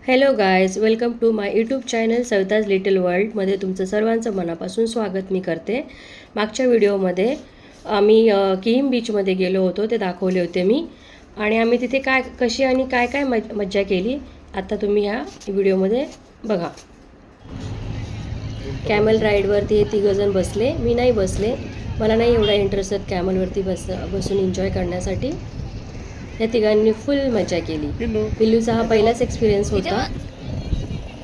Hello guys, welcome to my YouTube channel Savita's little वर्ल्डमध्ये तुमचं सर्वांचं मनापासून स्वागत मी करते. मागच्या व्हिडिओमध्ये आम्ही किहीम बीचमध्ये गेलो होतो, ते दाखवले होते मी. आणि आम्ही तिथे कशी आणि काय मज्जा केली आता तुम्ही ह्या व्हिडिओमध्ये बघा. कॅमल राईडवरती 3 जण बसले, मी नाही बसले, मला नाही एवढा इंटरेस्ट कॅमलवरती बसून एन्जॉय करण्यासाठी. या तिघांनी फुल मजा केली. पिल्लूचा हा पहिलाच एक्सपिरियन्स होता.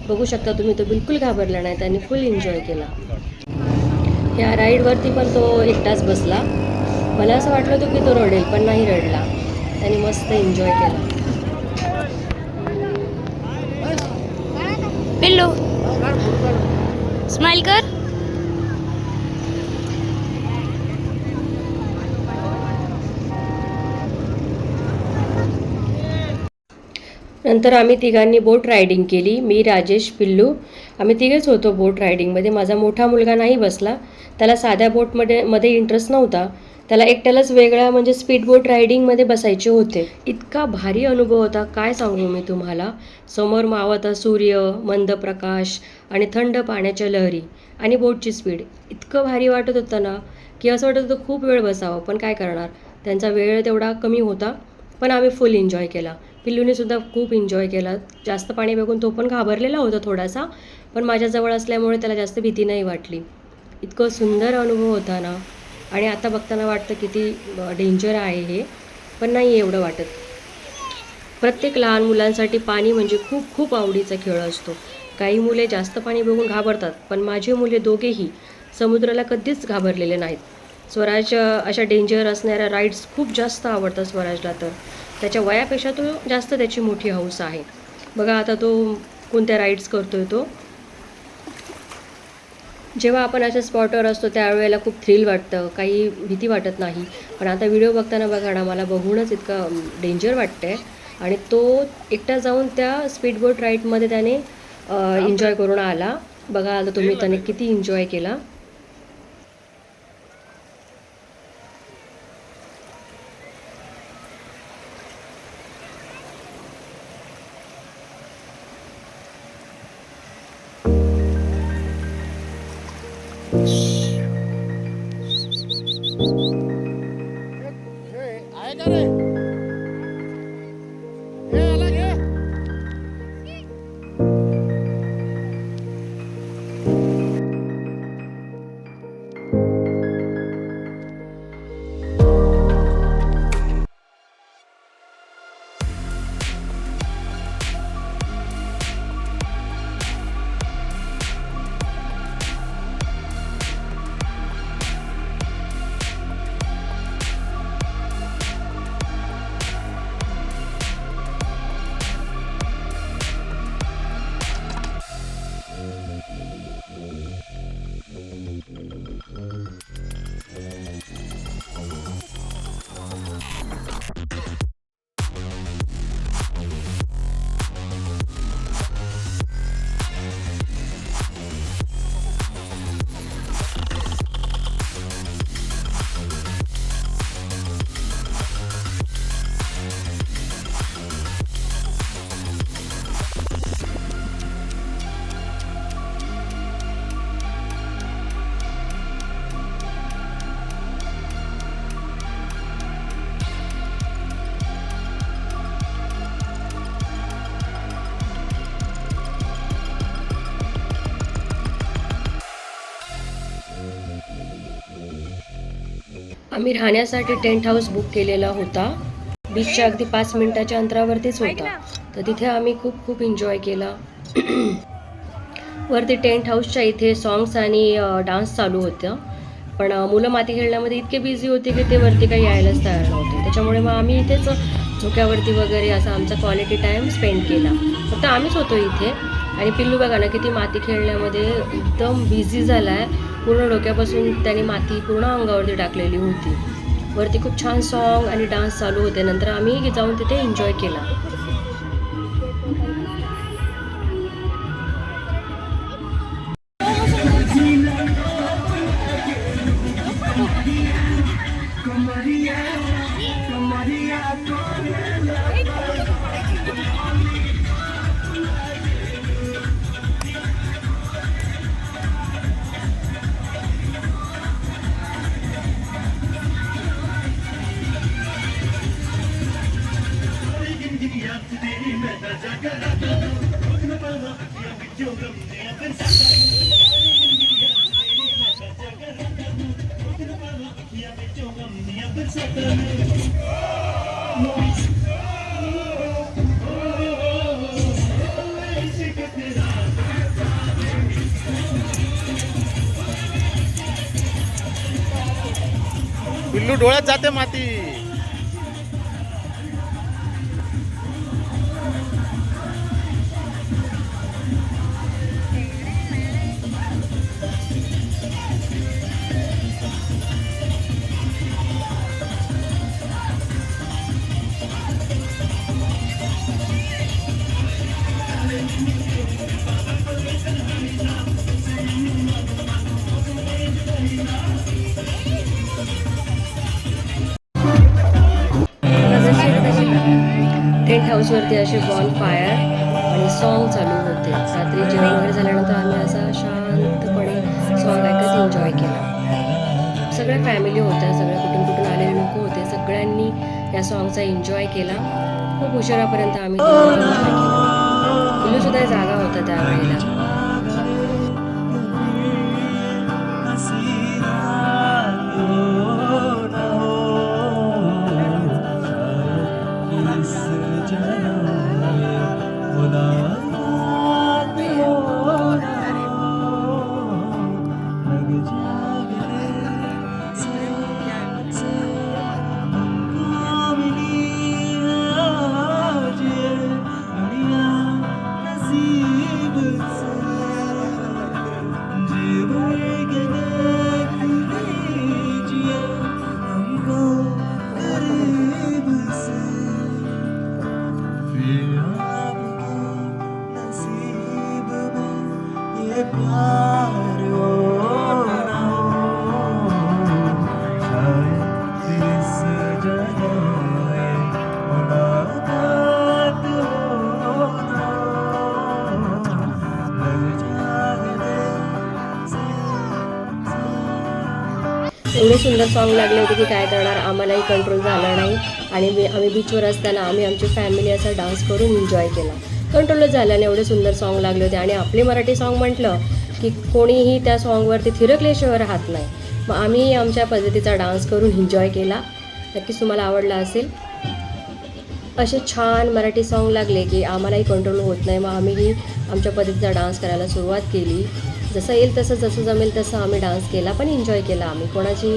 बघू शकता तुम्ही, तो बिलकुल घाबरला नाही, त्याने फुल एन्जॉय केला. या राईडवरती पण तो एकटाच बसला. मला असं वाटलं होतं की तो रडेल, पण नाही रडला, त्याने मस्त एन्जॉय केला. पिल्लू स्माइल कर. नंतर आम्ही तिघांनी बोट रायडिंग केली. मी, राजेश, पिल्लू आम्ही तिघेच होतो बोट रायडिंगमध्ये. माझा मोठा मुलगा नाही बसला, त्याला साध्या बोटमध्ये इंटरेस्ट नव्हता. त्याला एकट्यालाच वेगळा म्हणजे स्पीड बोट रायडिंगमध्ये बसायचे होते. इतका भारी अनुभव होता, काय सांगू मी तुम्हाला. समोर मावळता सूर्य, मंद प्रकाश आणि थंड पाण्याच्या लहरी आणि बोटची स्पीड इतकं भारी वाटत होतं ना, की असं वाटत होतं खूप वेळ बसावं, पण काय करणार, त्यांचा वेळ तेवढा कमी होता. पण आम्ही फुल एन्जॉय केला. पिल्लूने सुद्धा खूप एन्जॉय केला. जास्त पाणी बघून तो पण घाबरलेला होता थोडासा, पण माझ्याजवळ असल्यामुळे त्याला जास्त भीती नाही वाटली. इतकं सुंदर अनुभव होता ना. आणि आता बघताना वाटतं किती डेंजर आहे हे, पण नाही एवढं वाटत. प्रत्येक लहान मुलांसाठी पाणी म्हणजे खूप खूप आवडीचा खेळ असतो. काही मुले जास्त पाणी बघून घाबरतात, पण माझे मुले दोघेही समुद्राला कधीच घाबरलेले नाहीत. स्वराज अशा डेंजर असणाऱ्या राईड्स खूप जास्त आवडतात स्वराजला. तर त्याच्या वयापेक्षा तो जास्त त्याची मोठी हौस आहे. बघा आता तो कोणत्या राईड्स करतोय तो. जेव्हा आपण अशा स्पॉटवर असतो त्यावेळेला खूप थ्रिल वाटतं, काही भीती वाटत नाही. पण आता व्हिडिओ बघताना बघा ना, मला बघूनच इतकं डेंजर वाटतं आहे. आणि तो एकटा जाऊन त्या स्पीडबोट राईडमध्ये त्याने एन्जॉय करून आला. बघा आता तुम्ही, त्याने किती एन्जॉय केला. आम्ही राहण्यासाठी टेंट हाऊस बुक केलेला होता. बीचच्या अगदी 5 मिनिटाच्या अंतरावरतीच होता. तर तिथे आम्ही खूप खूप एन्जॉय केला. वरती टेंट हाऊसच्या इथे सॉंग्स आणि डान्स चालू होतं. पण मुलं माती खेळण्यामध्ये इतके बिझी होते की ते वरती काही यायलाच तयार नव्हते. त्याच्यामुळे मग आम्ही इथेच झोक्यावरती वगैरे असा आमचा क्वालिटी टाईम स्पेंड केला. फक्त आम्हीच होतो इथे. आणि पिल्लू बघा ना, किती माती खेळण्यामध्ये एकदम बिझी झाला आहे. पूर्ण डोक्यापासून त्याने माती पूर्ण अंगावरती टाकलेली होती. वरती खूप छान सॉन्ग आणि डान्स चालू होते. नंतर आम्ही जाऊन तिथे एन्जॉय केला. पिल्लू डोळ्यात जाते माती. टेंट हाऊसवरती असे बॉन फायर आणि सॉन्ग चालू होते. रात्री जेवण वगैरे झाल्यानंतर आम्ही असा शांतपणे सॉन्ग ऐकत एन्जॉय केला. सगळ्या फॅमिली होत्या, सगळ्या कुठून कुठून आलेले लोक होते, सगळ्यांनी या सॉन्गचा एन्जॉय केला. खूप उशिरापर्यंत आम्ही एन्जॉय केला. पिल्लूसुद्धा जागा होता त्यावेळेला. एवढे सुंदर सॉन्ग लागले होते की काय करणार, आम्हालाही कंट्रोल झाला नाही. आणि आम्ही बीचवर असताना आम्ही आमची फॅमिली असा डान्स करून एन्जॉय केला. कंट्रोलच झाला नाही, एवढे सुंदर सॉन्ग लागले होते. आणि आपले मराठी सॉन्ग म्हटलं की कोणीही त्या सॉन्गवरती थिरकल्याशिवाय राहत नाही. मग आम्ही आमच्या पद्धतीचा डान्स करून एन्जॉय केला. नक्कीच तुम्हाला आवडला असेल. असे छान मराठी सॉन्ग लागले की आम्हालाही कंट्रोल होत नाही. मग आम्हीही आमच्या पद्धतीचा डान्स करायला सुरुवात केली. जसं येईल तसं, जसं जमेल तसं आम्ही डान्स केला, पण एन्जॉय केला. आम्ही कोणाची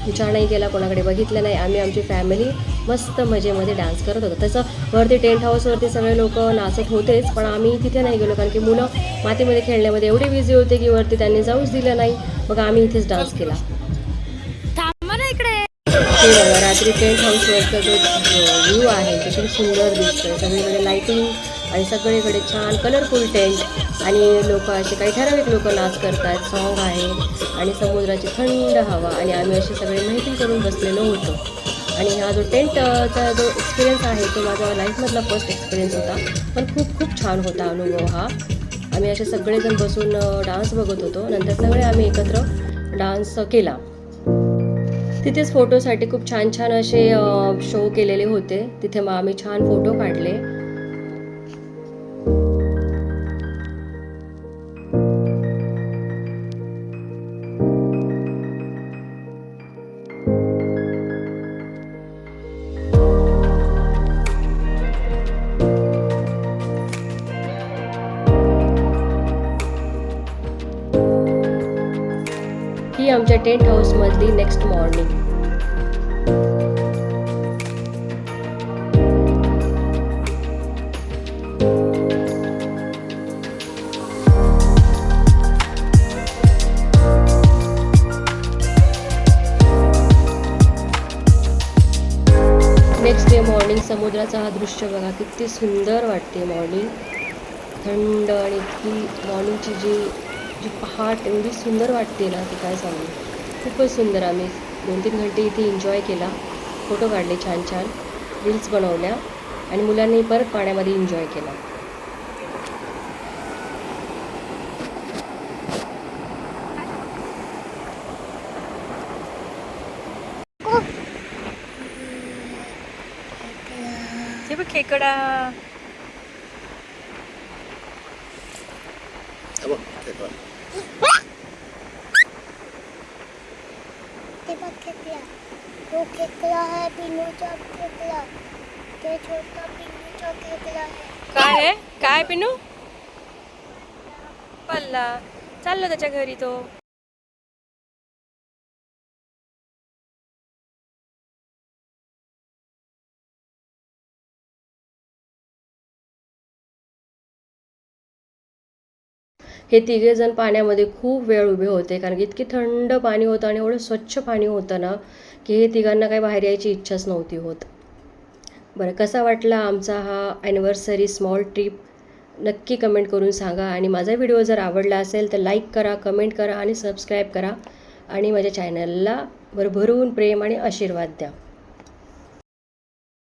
विचार नाही केला, कोणाकडे बघितलं नाही. आम्ही आमची फॅमिली मस्त मजेमध्ये डान्स करत होतो. तसं वरती टेंट हाऊसवरती सगळे लोक नाचत होतेच, पण आम्ही तिथे नाही गेलो कारण की मुलं मातीमध्ये खेळण्यामध्ये एवढे बिझी होते की वरती त्यांनी जाऊच दिलं नाही. मग आम्ही इथेच डान्स केला. हे बघा, रात्री टेंट हाऊसवरचा जो व्ह्यू आहे तो खूप सुंदर दिसतोय. सगळीकडे लाईटिंग आणि सगळीकडे छान कलरफुल टेंट आणि लोक असे काही ठराविक लोक नाच करतात, सॉन्ग आहे आणि समुद्राची थंड हवा. आणि आम्ही असे सगळे माहिती करून बसलेलो होतो. आणि हा जो टेंटचा जो एक्सपिरियन्स आहे तो माझा लाईफमधला फर्स्ट एक्सपिरियन्स होता, पण खूप खूप छान होता अनुभव हा. आम्ही असे सगळेजण बसून डान्स बघत होतो. नंतर सगळे आम्ही एकत्र डान्स केला. तिथेच फोटोसाठी खूप छान छान असे शो केलेले होते. तिथे मग आम्ही छान फोटो काढले. ही आमच्या टेंट हाऊसमधली next morning. Next day morning. समुद्राचा हा दृश्य बघा, किती सुंदर वाटते मॉर्निंग. थंड आणि इतकी मॉर्निंगची जी पहाट एवढी सुंदर वाटते ना ती काय सांगू. खूपच सुंदर. आम्ही 2-3 घंटे इथे एन्जॉय केला, फोटो काढले छान छान, रील्स बनवल्या आणि मुलांनी परत पाण्यामध्ये एन्जॉय केला. हे बघ खेकडा. हे बघ, खेकडा. ते बघ खेकला. तो खेकला है पिनूचा खेकला. ते छोटा पिनूचा खेकला है. काय आहे काय पिनू पल्ला चाललो त्याच्या घरी तो. हे तिघेजण पाण्यामध्ये खूप वेळ उभे होते कारण की इतकी थंड पाणी होतं आणि एवढं स्वच्छ पाणी होतं ना की हे तिघांना काही बाहेर यायची इच्छाच नव्हती होत. बरं कसा वाटला आमचा हा ॲनिव्हर्सरी स्मॉल ट्रिप नक्की कमेंट करून सांगा आणि माझा व्हिडिओ जर आवडला असेल तर लाईक करा, कमेंट करा आणि सबस्क्राईब करा आणि माझ्या चॅनलला भरभरून प्रेम आणि आशीर्वाद द्या.